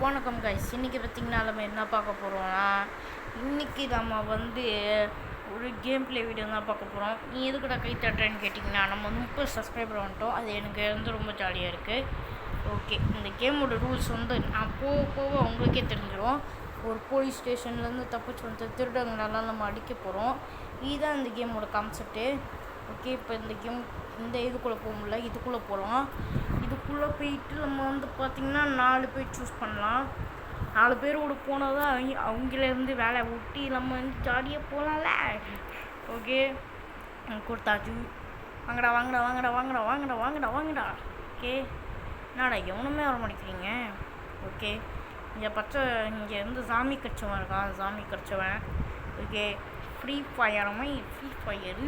வணக்கம் கைஸ். இன்றைக்கி பார்த்திங்கன்னா நம்ம என்ன பார்க்க போகிறோம்னா, இன்றைக்கி நம்ம ஒரு கேம் ப்ளே வீடியோ தான் பார்க்க போகிறோம். நீ எதுக்கிட்ட கை தட்டுறேன்னு கேட்டிங்கன்னா, நம்ம 30 சப்ஸ்கிரைபர் வந்துட்டோம். அது எனக்கு ரொம்ப ஜாலியாக இருக்குது. ஓகே, இந்த கேமோட ரூல்ஸ் நான் போக போக உங்களுக்கே தெரிஞ்சிடும். ஒரு போலீஸ் ஸ்டேஷன்லேருந்து தப்பிச்சு வந்து திருடங்களெல்லாம் நம்ம அடிக்க போகிறோம். இதுதான் இந்த கேமோட கான்செப்ட்டு. ஓகே, இப்போ இதுக்குள்ளே போக முடியல, இதுக்குள்ளே போகலாம். இதுக்குள்ளே போயிட்டு நம்ம பார்த்திங்கன்னா 4 பேர் சூஸ் பண்ணலாம். 4 பேரோடு போனால் தான் அவங்களேருந்து வேலை விட்டி நம்ம ஜாலியாக போகலாம்ல. ஓகே, கொடுத்தாச்சு. வாங்கடா வாங்கடா வாங்கடா வாங்கடா வாங்கடா வாங்கடா வாங்கடா. ஓகே, என்னடா எவனுமே வர மாட்டேங்கிறீங்க. ஓகே, இங்கே சாமி கடிச்சவன் இருக்கான், சாமி கடிச்சவன். Okay, free fire.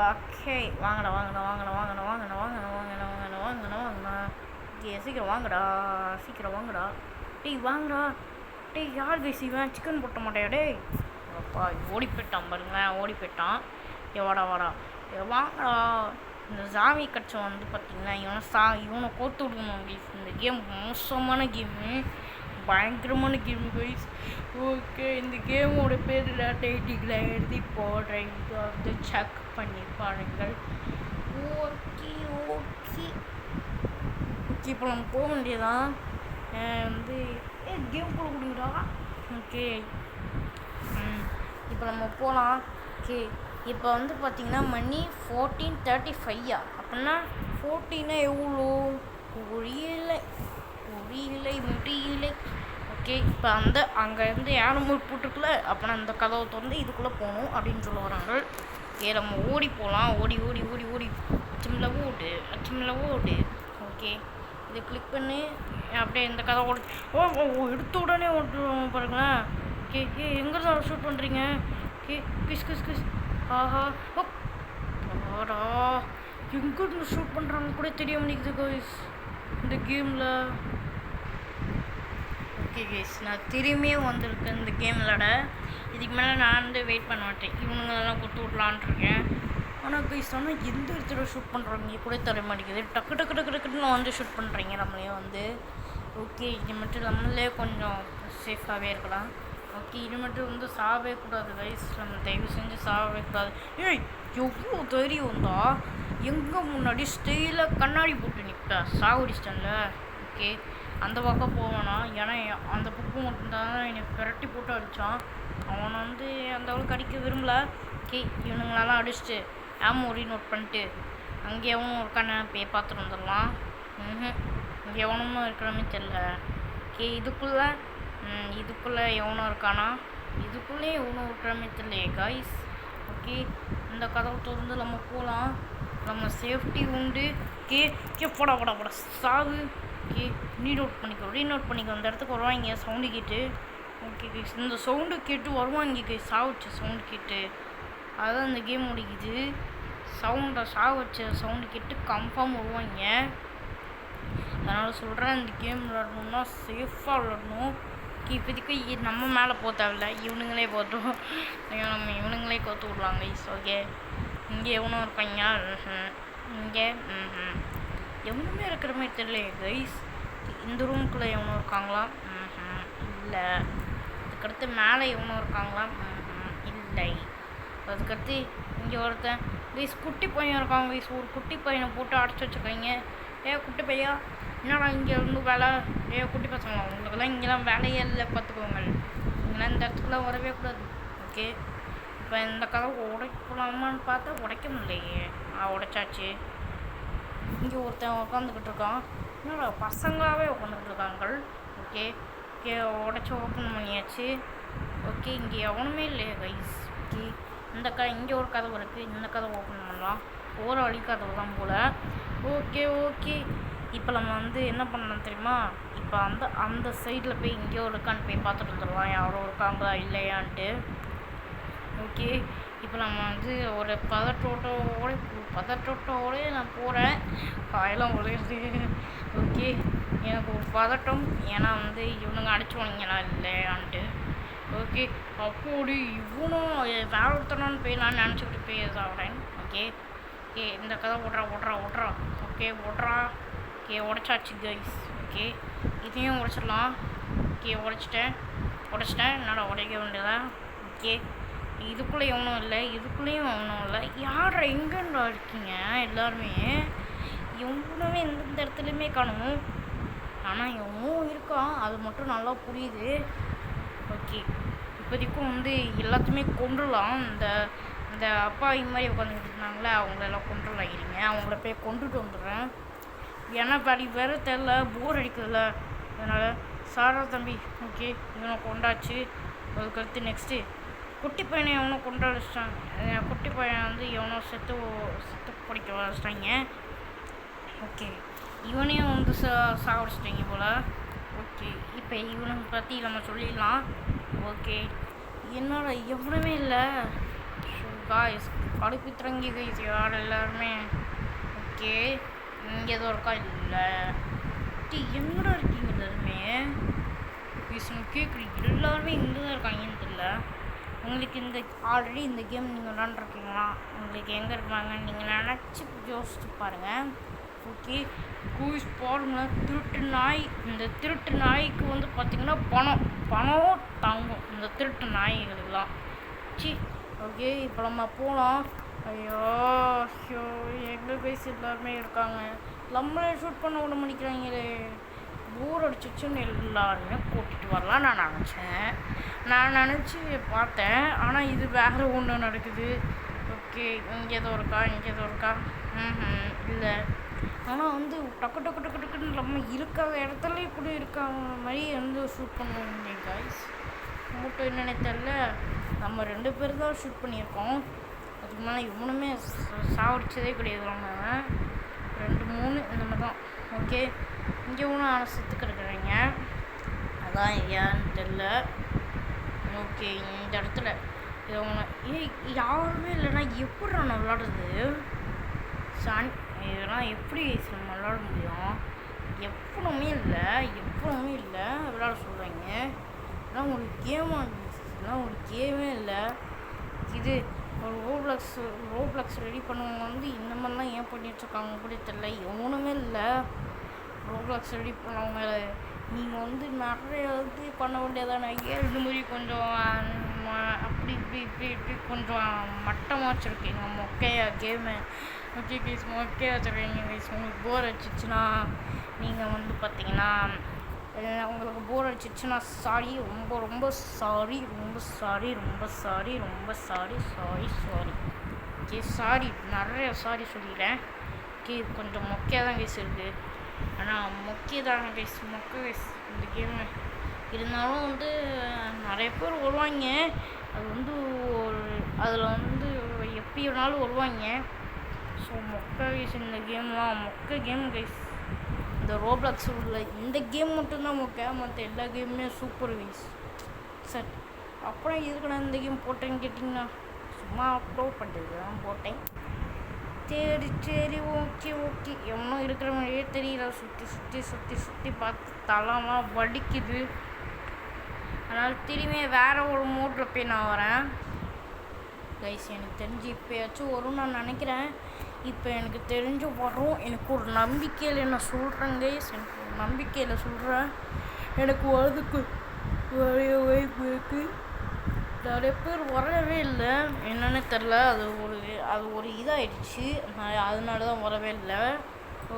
ஓகே, வாங்கடா வாங்கடா வாங்கடா வாங்கடா வாங்கடா வாங்கடா வாங்கடா வாங்கடா வாங்கடா வாங்கடா. ஓகே, சீக்கிரம் வாங்கடா. டேய் வாங்கடா. டேய் யார் பேசிவேன், சிக்கன் போட்ட மாட்டேயா? டேய் அப்பா, ஓடி போயிட்டான் பாருங்களேன், ஓடி போயிட்டான். வாடா வாங்கடா. இந்த சாமி கட்சம் பார்த்திங்கன்னா இவனை கோத்து விடுக்கணும் கைஸ். இந்த கேம் மோசமான கேமு, பயங்கரமான கேம் கைஸ். ஓகே, இந்த கேமோட பேர் டைட்டில் எழுதி போடுறேன், செக் பண்ணி பாருங்கள். ஓகே, இப்போ நம்ம போக வேண்டியதான். கேம் போட கொடுங்கடா. ஓகே, இப்போ நம்ம போகலாம். ஓகே, இப்போ பார்த்திங்கன்னா மணி 14:35. அப்படின்னா 14 எவ்வளோ முடியலை. ஓகே, இப்போ அங்கேருந்து யாரும் போட்டுருக்குல, அப்படின்னா அந்த கதவை திறந்து இதுக்குள்ளே போகணும் அப்படின்னு சொல்ல வராங்க. ஓகே, நம்ம ஓடி போகலாம். ஓடி அச்சமில்ல ஓடு. ஓகே, இதை கிளிக் பண்ணி அப்படியே இந்த கதை எடுத்த உடனே ஓட்டுருவோம் பாருங்களேன். ஓகே, எங்கே தான் ஷூட் பண்ணுறீங்க? ஓகே, கிஸ் ஆஹா ஆடா, எங்கிருந்து ஷூட் பண்ணுறாங்க கூட தெரிய மாட்டேங்குது கைஸ் இந்த கேமில். ஓகே கைஸ், நான் திரும்பியும் வந்திருக்கேன் இந்த கேம் விளாட. இதுக்கு மேலே நான் வெயிட் பண்ண மாட்டேன், இவனுங்களெல்லாம் கொடுத்து விட்லான்ட்ருக்கேன். ஆனால் கைஸ், ஆனால் எந்த இடத்துல ஷூட் பண்ணுறாங்க கூட தெரிய மாட்டேங்குது. டக்குன்னு ஷூட் பண்ணுறீங்க நம்மளே ஓகே, இது மட்டும் நம்மளே கொஞ்சம் சேஃபாகவே இருக்கலாம். ஓகே, இது மட்டும் சாகவே கூடாது கைஸ். நம்ம தயவு செஞ்சு சாகவே கூடாது. ஏய், எவ்வளோ தைரியம் வந்தா எங்கே முன்னாடி ஸ்டெயிலாக கண்ணாடி போட்டு நிற்பேன் சாகுடிச்சிட்டேன்ல. ஓகே, அந்த பக்கம் போவேனா, ஏன்னா அந்த பக்கம் மட்டும்தான் என்னை பிரட்டி போட்டு அடித்தான். அவனை அந்த அளவுக்கு அடிக்க விரும்பல. ஓகே, இவனுங்களெல்லாம் அடிச்சுட்டு நோட் பண்ணிட்டு அங்கே எவனும் இருக்கானு போய் பார்த்துட்டு வந்துடலாம். இங்கே எவனும் இருக்கிறமே தெரில. ஓகே, இதுக்குள்ளே எவனும் இருக்கானா, இதுக்குள்ளே எவனும் இருக்கிறமே தெரியலையே காய்ஸ். ஓகே, இந்த கதவை திறந்து நம்ம போகலாம். நம்ம சேஃப்டி உண்டு. போட சாகு. ஓகே, ரீநோட் பண்ணிக்கோ. அந்த இடத்துக்கு வருவாங்க சவுண்டு கேட்டு. ஓகே கைஸ், இந்த சவுண்டு கேட்டு வருவாங்க கைஸ், சாவச்ச சவுண்டு கேட்டு. அதுதான் இந்த கேம் முடிக்குது. சாவச்ச சவுண்டு கேட்டு கன்ஃபார்ம் வருவாங்க. அதனால் சொல்கிறேன், இந்த கேம் விளாடணுன்னா சேஃபாக விளாடணும். இப்போதைக்கு நம்ம மேலே போக தேவையில்ல, இவனுங்களே போட்டோம். நம்ம இவனுங்களே கோத்து விடலாம் கைஸ். ஓகே, இங்கே எவனும் இருப்பாங்க. இங்கே எவனுமே இருக்கிற மாதிரி தெரியலையே கைஸ். இந்த ரூமுக்குள்ளே எவனும் இருக்காங்களா? இல்லை. அதுக்கடுத்து மேலே எவனும் இருக்காங்களா? இல்லை. அதுக்கடுத்து இங்கே ஒருத்தன் கைஸ் குட்டி பையன் இருக்காங்க கைஸ். ஒரு குட்டி பையனை போட்டு அடைச்சி வச்சுருக்காங்க. குட்டி பையா, என்னடா இங்கே வேலை? குட்டி பசங்களா, உங்களுக்கெல்லாம் இங்கெல்லாம் வேலையே இல்லை, பார்த்துக்கோங்க. இங்கெல்லாம் இந்த இடத்துக்குலாம் வரவே கூடாது. ஓகே, இப்போ இந்த கதவை உடைக்கலாமான்னு பார்த்தா உடைக்க முடியலையே. உடைச்சாச்சு. இங்கே ஒருத்தன் உட்காந்துக்கிட்டு இருக்கான். என்னோட பசங்களாகவே உட்காந்துக்கிட்டு இருக்காங்க. ஓகே, உடச்சி ஓப்பன் பண்ணியாச்சு. ஓகே, இங்கே எவனுமே இல்லையா கைஸ். ஓகே, இங்கே ஒரு கதவு இருக்குது, இந்த கதவை ஓப்பன் பண்ணலாம். ஒரு வழி கதவு தான் போல். ஓகே, இப்போ நம்ம என்ன பண்ணலாம் தெரியுமா? இப்போ அந்த சைடில் போய் இங்கேயோ இருக்கான்னு போய் பார்த்துட்டு வந்துடலாம், யாரோ இருக்காங்களா இல்லையான்ட்டு. ஓகே, இப்போ நம்ம ஒரு பதட்டோட நான் போகிறேன். காயெல்லாம் உடையுது. ஓகே, எனக்கு ஒரு பதட்டம், ஏன்னா இவனுங்க அடிச்சுவானுங்களா இல்லையான்ட்டு. ஓகே, அப்போடி இவனும் வேற ஒருத்தனான்னு போய் நான் நினச்சிக்கிட்டு போய் சாப்பிட்றேன். ஓகே, இந்த கதை ஓடுறா. ஓகே, ஓடுறா. Okay உடச்சாச்சு guys. ஓகே இதையும் உடச்சிடலாம். ஓகே உடச்சிட்டேன். என்னடா உடைக்க வேண்டியதா? ஓகே இதுக்குள்ளே எவனும் இல்லை, இதுக்குள்ளேயும் எவனும் இல்லை. யார் எங்கேண்டா இருக்கீங்க எல்லாருமே? எவனுமே எந்த இடத்துலையுமே காணும். ஆனால் எவனும் இருக்கான், அது மட்டும் நல்லா புரியுது. ஓகே இப்போதைக்கும் எல்லாத்தையுமே கொண்டுடலாம். இந்த அப்பா இது மாதிரி உட்காந்துக்கிட்டு இருந்தாங்களே அவங்களெல்லாம் கொண்டுலாகிறீங்க. அவங்கள போய் கொண்டுட்டு வந்துடுறேன். ஏன்னா படி வேறு தெரில, போர் அடிக்கிறதுல. அதனால் சாரா தம்பி ஓகே இவனை கொண்டாச்சு. அதுக்கடுத்து நெக்ஸ்ட்டு குட்டி பையனை எவனோ கொண்டு வச்சிட்டாங்க. குட்டி பையன் எவனோ செத்து பிடிக்க வச்சிட்டாங்க. ஓகே இவனையும் சாவடிச்சிட்டாங்க போல். ஓகே இப்போ இவனை பற்றி நம்ம சொல்லிடலாம். ஓகே என்னோட எவ்வளவுமே இல்லை. ஸோ காய்ஸ் கடுப்பித்துறங்கி கைஸ் யார் எல்லாருமே. ஓகே இங்கே எதுவும் இருக்கா? இல்லை என்னடா இருக்கீங்க எல்லாருமே? கேட்குறீங்க எல்லாருமே இங்கே தான் இருக்காங்கன்னு தெரியல. உங்களுக்கு ஆல்ரெடி இந்த கேம் நீங்கள் விளாண்டுருக்கீங்களா? உங்களுக்கு எங்கே இருப்பாங்கன்னு நீங்கள் நினச்சி யோசிச்சு பாருங்கள். ஓகே கூஸ் பாருங்கள். திருட்டு நாய். இந்த திருட்டு நாய்க்கு பார்த்திங்கன்னா பணம் தாங்கும் இந்த திருட்டு நாய்களுக்கெல்லாம். ஓகே இப்போ நம்ம போகலாம். ஐயோ எங்கே பேசி எல்லாருமே இருக்காங்க. நம்மளே ஷூட் பண்ண விட முடிக்கிறாங்களே. போர் அடிச்சிச்சுன்னு எல்லாருமே கூட்டிகிட்டு வரலாம் நான் நினச்சி பார்த்தேன். ஆனால் இது வேறு ஒன்று நடக்குது. ஓகே இங்கே ஏதோ இருக்கா? இல்லை. ஆனால் டக்குன்னு நம்ம இருக்காத இடத்துல இப்படி இருக்காங்க மாதிரி ஷூட் பண்ணுவோம் காய்ஸ். மட்டும் என்னென்ன தெரில. நம்ம 2 பேர் தான் ஷூட் பண்ணியிருக்கோம். அதுக்கு மேலே இவனுமே சாவடிச்சதே கிடையாது. நம்ம 2 3 இந்த மாதிரி தான். ஓகே இங்கே ஒன்றும் செத்து கிடக்குறீங்க, அதான் ஏன்னு தெரில. ஓகே இந்த இடத்துல இதை யாருமே இல்லைன்னா எப்படி நான் விளாடுறது? இதெல்லாம் எப்படி நம்ம விளாட முடியும்? எப்பவுமே இல்லை விளாட சொல்கிறீங்க. இதெல்லாம் ஒரு கேமாக இதெல்லாம் ஒரு கேமே இல்லை. இது ஒரு ரோப்ளக்ஸ் ரெடி பண்ணுறவங்க இந்த மாதிரிலாம் ஏன் பண்ணிகிட்ருக்காங்க கூட தெரில. எவனுமே இல்லை ரோப்ளக்ஸ் ரெடி பண்ணவங்க. நீங்கள் நிறைய பண்ண வேண்டியதானே. இந்த மாதிரி கொஞ்சம் அப்படி இப்படி கொஞ்சம் மட்டமாக வச்சுருக்கீங்க மொக்கையாக கேமு. ஓகே கைஸ் மொக்கையாக வச்சுருக்கீங்க கைஸ். உங்களுக்கு போர் அடிச்சிச்சுன்னா நீங்கள் பார்த்தீங்கன்னா உங்களுக்கு போர் அடிச்சிச்சுன்னா சாரி, ரொம்ப சாரி. ஓகே சாரி, நிறைய சாரி சொல்லிடுறேன். ஓகே கொஞ்சம் மொக்கையாக தான் கைஸ் இருக்குது. ஆனால் மொக்கை கைஸ் இந்த கேமு. இருந்தாலும் நிறைய பேர் வருவாங்க. அது அதில் எப்படி வேணாலும் வருவாங்க. ஸோ மொக்கை கைஸ் இந்த கேம்லாம் மொக்கை கேம் கைஸ். இந்த ரோப்ளக்ஸ் உள்ள இந்த கேம் மட்டும்தான் மொக்கை, மற்ற எல்லா கேமுமே சூப்பர் கைஸ். சார் அப்புறம் எதுக்கு நான் இந்த கேம் போட்டேன்னு கேட்டிங்கன்னா சும்மா அப்லோட் பண்ணுறது தான் போட்டேன். சரி ஓகே எவனும் இருக்கிற மாதிரியே தெரியல. சுற்றி பார்த்து தலைலாம் வலிக்குது. அதனால் திரும்பி வேறு ஒரு மோட்டில் போய் நான் வரேன் கைஸ். எனக்கு தெரிஞ்சு இப்போயாச்சும் வரும்னு நான் நினைக்கிறேன். இப்போ எனக்கு தெரிஞ்சு வரும். எனக்கு ஒரு நம்பிக்கையில் நான் சொல்கிறேன் கைஸ். எனக்கு ஒரு நம்பிக்கையில் சொல்கிறேன். எனக்கு வரதுக்கு நிறைய வாய்ப்பு இருக்குது. நிறைய பேர் வரவே இல்லை, என்னென்னு தெரில. அது ஒரு இதாகிடுச்சு, அதனால தான் வரவே இல்லை.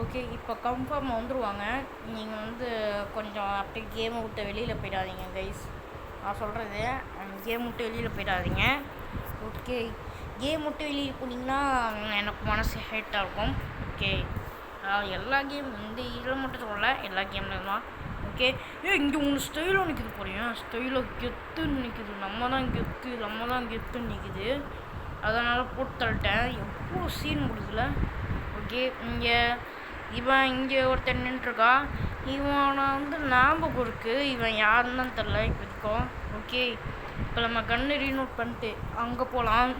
ஓகே இப்போ கன்ஃபார்மாக வந்துடுவாங்க. நீங்கள் கொஞ்சம் அப்படியே கேமை விட்டு வெளியில் போயிடாதீங்க கைஸ். நான் சொல்கிறது கேம் விட்டு வெளியில் போயிடாதீங்க. ஓகே கேம் விட்டு வெளியே போனீங்கன்னா எனக்கு மனசு ஹேட்டாக இருக்கும். ஓகே எல்லா கேம் இந்த இதில் மட்டும் சொல்லலை, எல்லா கேம்லையும் தான். ஓகே இங்கே ஒன்று ஸ்டைலாக நிற்கிது போகிறேன். ஸ்டைலாக கெத்துன்னு நிற்கிது. நம்ம தான் கெத்துன்னு நிற்கிது. அதனால் போட்டு தள்ளிட்டேன். எவ்வளோ சீன் முடியல. ஓகே இங்கே ஒருத்தர் நின்றுருக்கா. இவனை ஞாபகம் இருக்குது. இவன் யாருன்னு தான் தெரில இப்போதைக்கும். ஓகே இப்போ நம்ம கண்ணு ரீநோட் பண்ணிட்டு அங்கே போகலாம்.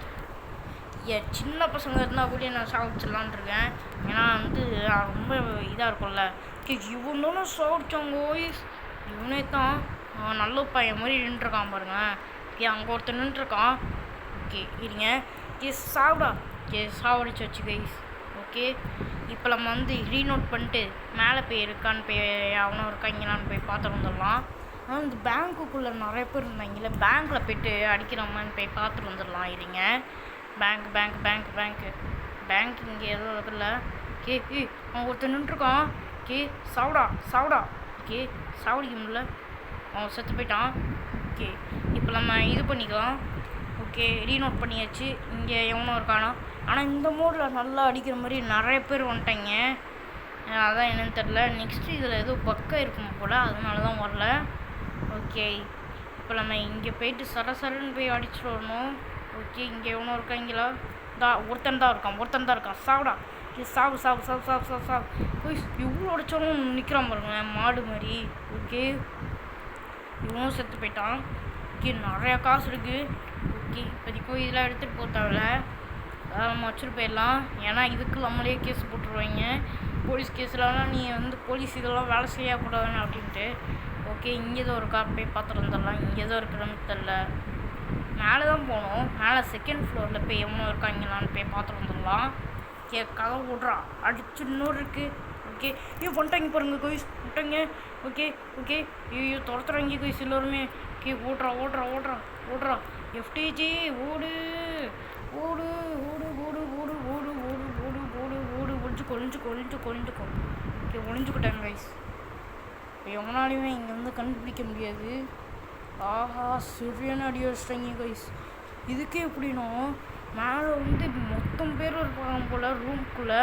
சின்ன பசங்க இருந்தால் கூட நான் சாப்பிட்லான் இருக்கேன். ஏன்னா ரொம்ப இதாக இருக்கும்ல. ஓகே இவன் தானே சாப்பிட்சாங்க ஓய்ஸ். இவனே தான் நல்ல பையன் மாதிரி நின்றுருக்கான் பாருங்க. ஓகே அங்கே ஒருத்தர் நின்றுருக்கான். ஓகே இருங்க. சாப்பிடா. சாவடிச்சு வச்சு கைஸ். ஓகே இப்போ இப்போ நம்ம வந்து ரீநோட் பண்ணிட்டு மேலே போய் இருக்கான்னு போய் அவனும் இருக்காங்களான்னு போய் பார்த்துட்டு வந்துடலாம். ஆனால் இந்த பேங்க்குள்ளே நிறைய பேர் இருந்தாங்கல்ல, பேங்க்கில் போய்ட்டு அடிக்கிறோமான்னு போய் பார்த்துட்டு வந்துடலாம். இருங்க. பேங்க் இங்கே எதுவும் இருக்குல்ல. அவன் ஒருத்தர் நின்றுருக்கான். சாவுடா. சாவடிக்க முடியல, அவன் செத்து போயிட்டான். இப்போ நம்ம இது பண்ணிக்கலாம். ரீநோட் பண்ணியாச்சு. இங்கே எவனும் இருக்கானா. ஆனால் இந்த மோடில் நல்லா அடிக்கிற மாதிரி நிறைய பேர் வந்துட்டாங்க. அதான் என்னன்னு தெரில. நெக்ஸ்ட்டு இதில் ஏதோ பக்கம் இருக்கும் போல், அதனால தான் வரல. இப்போ நம்ம இங்கே போயிட்டு சரன்னு போய் அடிச்சுட்டு வரணும். இங்கே எவனும் இருக்காங்களா? ஒருத்தன் தான் இருக்கான். சாவுடா. சாவு. இவ்வளோ அடித்தாலும் நிற்கிறான் பாருங்களேன், மாடு மாதிரி. இவனும் செத்து போயிட்டான். நிறையா காசு இருக்குது. இப்போதைக்கும் இதெல்லாம் எடுத்துகிட்டு போத்தாவில்ல, நம்ம வச்சுட்டு போயிடலாம். ஏன்னா இதுக்கு நம்மளே கேஸ் போட்டுருவாங்க. போலீஸ் கேஸ்லாம் நீ வந்து போலீஸ் இதெல்லாம் வேலை செய்யக்கூடாதுன்னு அப்படின்ட்டு. இங்கே தான் இருக்கா, போய் பார்த்துட்டு வந்துடலாம். இங்கே தான் இருக்கிறன்னு தெரில. மேலே தான் போகணும். மேலே செகண்ட் ஃப்ளோரில் போய் எவ்வளோ இருக்காங்களான்னு போய் பார்த்துட்டு வந்துடலாம். கதை விட்றா, அடிச்சு இன்னொரு இருக்குது. வந்துட்டாங்க பாருங்க கோயிஸ், வந்துட்டாங்க. ஐயோ துரத்துறாங்க கோயிஸ் எல்லோருமே. ஓடுறா. எஃப்டிஜி ஓடு. ஒளிஞ்சுக்கிட்டாங்க கைஸ். இப்போ எவனாலையுமே இங்கே வந்து கண்டுபிடிக்க முடியாது. ஆஹா, சரியான அடி வச்சிட்டாங்க கைஸ். இதுக்கே எப்படின்னா மேலே வந்து மொத்தம் பேர் இருப்பாங்க போல் ரூம்குள்ளே.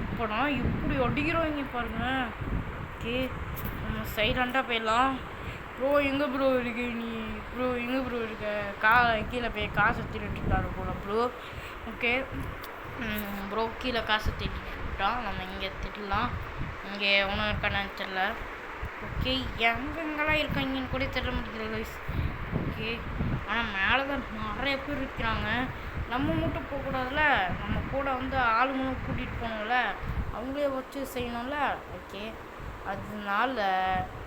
அப்போனா இப்படி அடிக்கிறவங்க பாருங்க. நம்ம சைலண்டாக போயிடலாம். எங்கே ப்ரோ இருக்கு நீ? எங்கே ப்ரோ இருக்க? கீழே போய் காசை திருட்டுட்டாரு போல் ப்ரோ. ப்ரோ கீழே காசை திருட்டுட்டான். நம்ம இங்கே திட்டலாம். இங்கே எவனும் இருக்கானு தெரியல. எங்கெங்கெல்லாம் இருக்காங்கன்னு கூட தெரிய முடியல கைஸ். ஆனால் மேலே தான் நிறைய பேர் இருக்கிறாங்க. நம்ம மட்டும் போகக்கூடாதுல்ல, நம்ம கூட வந்து ஆளுங்களும் கூட்டிகிட்டு போகணும்ல, அவங்களே வச்சு செய்யணும்ல. அதனால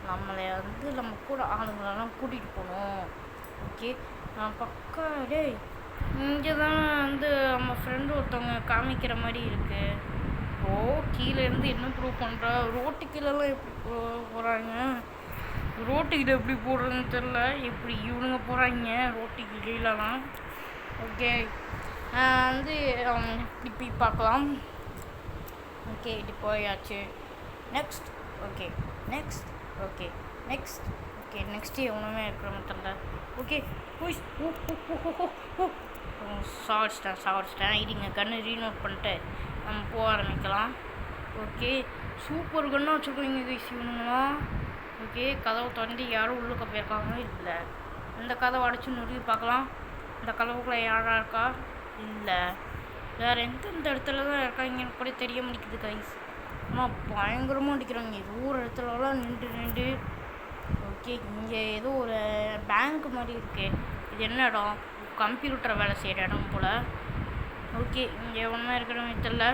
நம்மளை வந்து நம்ம கூட ஆளுங்களெல்லாம் கூட்டிகிட்டு போகணும். பக்கம் இங்கே தான் வந்து நம்ம ஃப்ரெண்டு ஒருத்தவங்க காமிக்கிற மாதிரி இருக்குது. கீழே இருந்து என்ன ப்ரூவ் பண்ணுறா? ரோட்டு கீழெல்லாம் எப்படி போகிறாங்க? ரோட்டுக்கிட்ட எப்படி போடுறதுன்னு தெரில. எப்படி இவனுங்க போகிறாங்க ரோட்டுக்கு கீழெல்லாம். வந்து இப்படி பார்க்கலாம். இப்படி போயாச்சு. நெக்ஸ்ட் நெக்ஸ்ட்டு எவனுமே இருக்கிற தெரில. சாவடிச்சிட்டேன். இதுங்க கண்ணு ரீநோட் பண்ணிட்டு நம்ம போக ஆரம்பிக்கலாம். சூப்பர் கண்ணாக வச்சுருக்கோங்க கைஸ் இவனுங்களாம். கதவை திறந்து யாரும் உள்ளுக்க போயிருக்காங்க இல்லை. இந்த கதவை அடிச்சு நுறுக்கி பார்க்கலாம். இந்த கதவுக்குள்ளே யாராக இருக்கா? இல்லை. வேறு எந்தெந்த இடத்துல தான் இருக்காங்கன்னு கூட தெரிய முடிக்குது கைஸ். ஆனால் பயங்கரமாக அடிக்கிறாங்க. ஏதோ ஒரு இடத்துலலாம் நின்று. இங்கே ஏதோ ஒரு பேங்க் மாதிரி இருக்குது. இது என்ன இடம்? கம்ப்யூட்டர் வேலை செய்கிற இடம் போல். இங்கே ஒன்றா இருக்கிறவங்க தெரியல.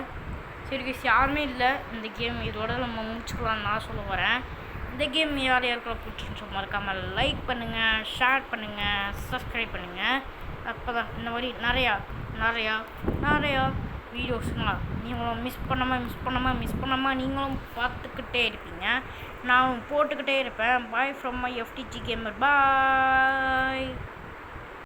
சரி கைஸ், யாருமே இல்லை. இந்த கேம் இதோட நம்ம முடிச்சுக்கலான்னு நான் சொல்ல வரேன். இந்த கேம் யார் யாருக்குள்ள பிடிச்சிருந்துச்சோ மறக்காமல் லைக் பண்ணுங்கள், ஷேர் பண்ணுங்கள், சப்ஸ்கிரைப் பண்ணுங்கள். அப்போ தான் இந்த மாதிரி நிறையா வீடியோஸ்லாம் நீங்களும் மிஸ் பண்ணாமல் நீங்களும் பார்த்துக்கிட்டே இருப்பீங்க. நான் போட்டுக்கிட்டே இருப்பேன். Bye from my FTG gamer. Bye.